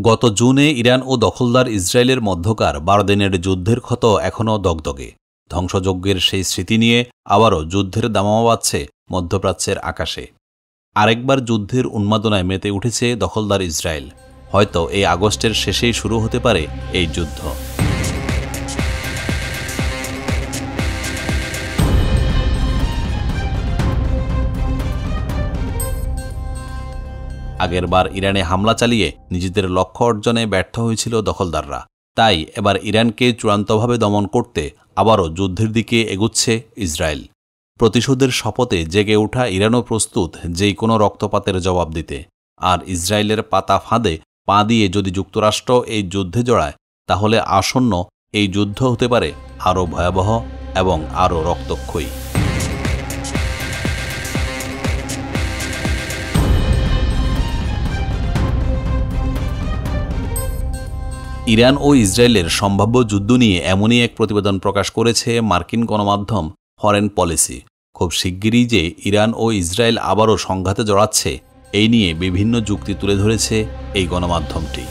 গত জুনে ইরান ও দখলদার ইসরায়েলের মধ্যকার 12 দিনের যুদ্ধের ক্ষত এখনও দগদগে। ধ্বংসযজ্ঞের সেই স্মৃতি নিয়ে আবারও যুদ্ধের দামামা বাজছে মধ্যপ্রাচ্যের আকাশে। আরেকবার যুদ্ধের উন্মাদনায় মেতে উঠেছে দখলদার ইসরায়েল। হয়তো এই আগস্টের শেষেই শুরু হতে পারে এই যুদ্ধ। আগেরবার ইরানে হামলা চালিয়ে নিজেদের লক্ষ্য অর্জনে ব্যর্থ হয়েছিল দখলদাররা। তাই এবার ইরানকে চূড়ান্তভাবে দমন করতে আবারও যুদ্ধের দিকে এগুচ্ছে ইসরায়েল। প্রতিশোধের শপথে জেগে ওঠা ইরানও প্রস্তুত যেই কোনো রক্তপাতের জবাব দিতে। আর ইসরায়েলের পাতা ফাঁদে পা দিয়ে যদি যুক্তরাষ্ট্র এই যুদ্ধে জড়ায়, তাহলে আসন্ন এই যুদ্ধ হতে পারে আরও ভয়াবহ এবং আরও রক্তক্ষয়ী। ইরান ও ইসরায়েলের সম্ভাব্য যুদ্ধ নিয়ে এমনই এক প্রতিবেদন প্রকাশ করেছে মার্কিন গণমাধ্যম ফরেন পলিসি। খুব শিগগিরই যে ইরান ও ইসরায়েল আবারও সংঘাতে জড়াচ্ছে, এই নিয়ে বিভিন্ন যুক্তি তুলে ধরেছে এই গণমাধ্যমটি।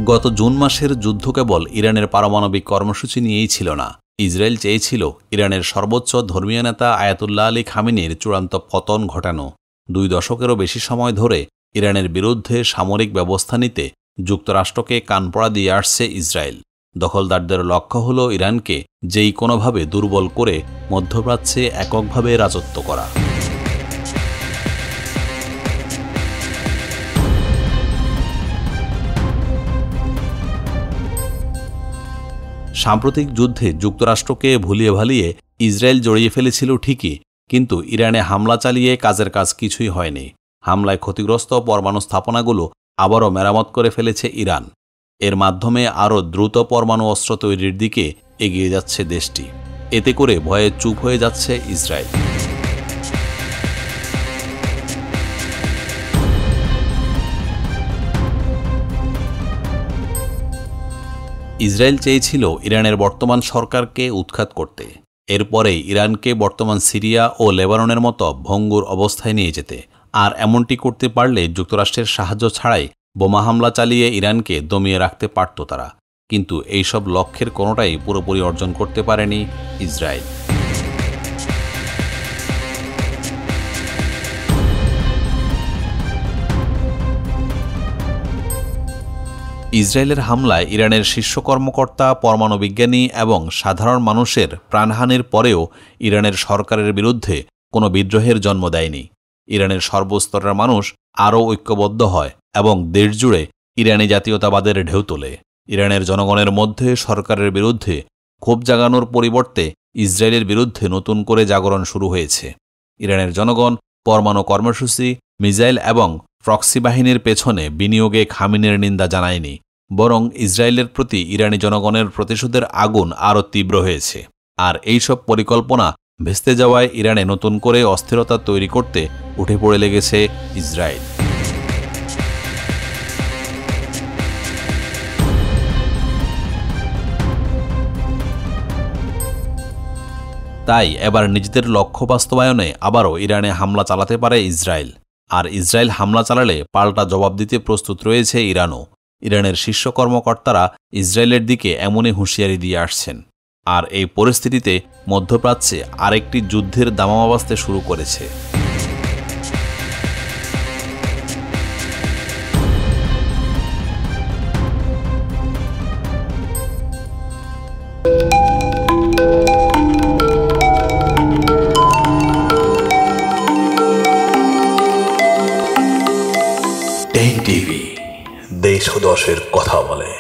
গত জুন মাসের যুদ্ধ কেবল ইরানের পারমাণবিক কর্মসূচি নিয়েই ছিল না। ইসরায়েল চেয়েছিল ইরানের সর্বোচ্চ ধর্মীয় নেতা আয়াতুল্লাহ আলী খামেনির চূড়ান্ত পতন ঘটানো। 2 দশকেরও বেশি সময় ধরে ইরানের বিরুদ্ধে সামরিক ব্যবস্থা নিতে যুক্তরাষ্ট্রকে কানপড়া দিয়ে আসছে ইসরায়েল। দখলদারদের লক্ষ্য হল ইরানকে যেই কোনোভাবে দুর্বল করে মধ্যপ্রাচ্যে এককভাবে রাজত্ব করা। সাম্প্রতিক যুদ্ধে যুক্তরাষ্ট্রকে ভুলিয়ে ভালিয়ে ইসরায়েল জড়িয়ে ফেলেছিল ঠিকই, কিন্তু ইরানে হামলা চালিয়ে কাজের কাজ কিছুই হয়নি। হামলায় ক্ষতিগ্রস্ত পরমাণু স্থাপনাগুলো আবারও মেরামত করে ফেলেছে ইরান। এর মাধ্যমে আরও দ্রুত পরমাণু অস্ত্র তৈরির দিকে এগিয়ে যাচ্ছে দেশটি। এতে করে ভয়ে চুপ হয়ে যাচ্ছে ইসরায়েল। ইসরায়েল চেয়েছিল ইরানের বর্তমান সরকারকে উৎখাত করতে, এরপরেই ইরানকে বর্তমান সিরিয়া ও লেবাননের মতো ভঙ্গুর অবস্থায় নিয়ে যেতে। আর এমনটি করতে পারলে যুক্তরাষ্ট্রের সাহায্য ছাড়াই বোমা হামলা চালিয়ে ইরানকে দমিয়ে রাখতে পারত তারা। কিন্তু এইসব লক্ষ্যের কোনোটাই পুরোপুরি অর্জন করতে পারেনি ইসরায়েল। ইসরায়েলের হামলায় ইরানের শীর্ষ কর্মকর্তা, পরমাণু বিজ্ঞানী এবং সাধারণ মানুষের প্রাণহানির পরেও ইরানের সরকারের বিরুদ্ধে কোনো বিদ্রোহের জন্ম দেয়নি। ইরানের সর্বস্তরের মানুষ আরও ঐক্যবদ্ধ হয় এবং দেশজুড়ে ইরানি জাতীয়তাবাদের ঢেউ তোলে। ইরানের জনগণের মধ্যে সরকারের বিরুদ্ধে ক্ষোভ জাগানোর পরিবর্তে ইসরায়েলের বিরুদ্ধে নতুন করে জাগরণ শুরু হয়েছে। ইরানের জনগণ পরমাণু কর্মসূচি, মিসাইল এবং প্রক্সি বাহিনীর পেছনে বিনিয়োগে খামেনির নিন্দা জানায়নি, বরং ইসরায়েলের প্রতি ইরানি জনগণের প্রতিশোধের আগুন আরও তীব্র হয়েছে। আর এইসব পরিকল্পনা ভেস্তে যাওয়ায় ইরানে নতুন করে অস্থিরতা তৈরি করতে উঠে পড়ে লেগেছে ইসরায়েল। তাই এবার নিজেদের লক্ষ্য বাস্তবায়নে আবারও ইরানে হামলা চালাতে পারে ইসরায়েল। আর ইসরায়েল হামলা চালালে পাল্টা জবাব দিতে প্রস্তুত রয়েছে ইরানও। ইরানের শীর্ষ কর্মকর্তারা ইসরায়েলের দিকে এমনই হুঁশিয়ারি দিয়ে আসছেন। আর এই পরিস্থিতিতে মধ্যপ্রাচ্যে আরেকটি যুদ্ধের দামামা বাজতে শুরু করেছে। টেক টিভি, দেশ ও দশের কথা বলে।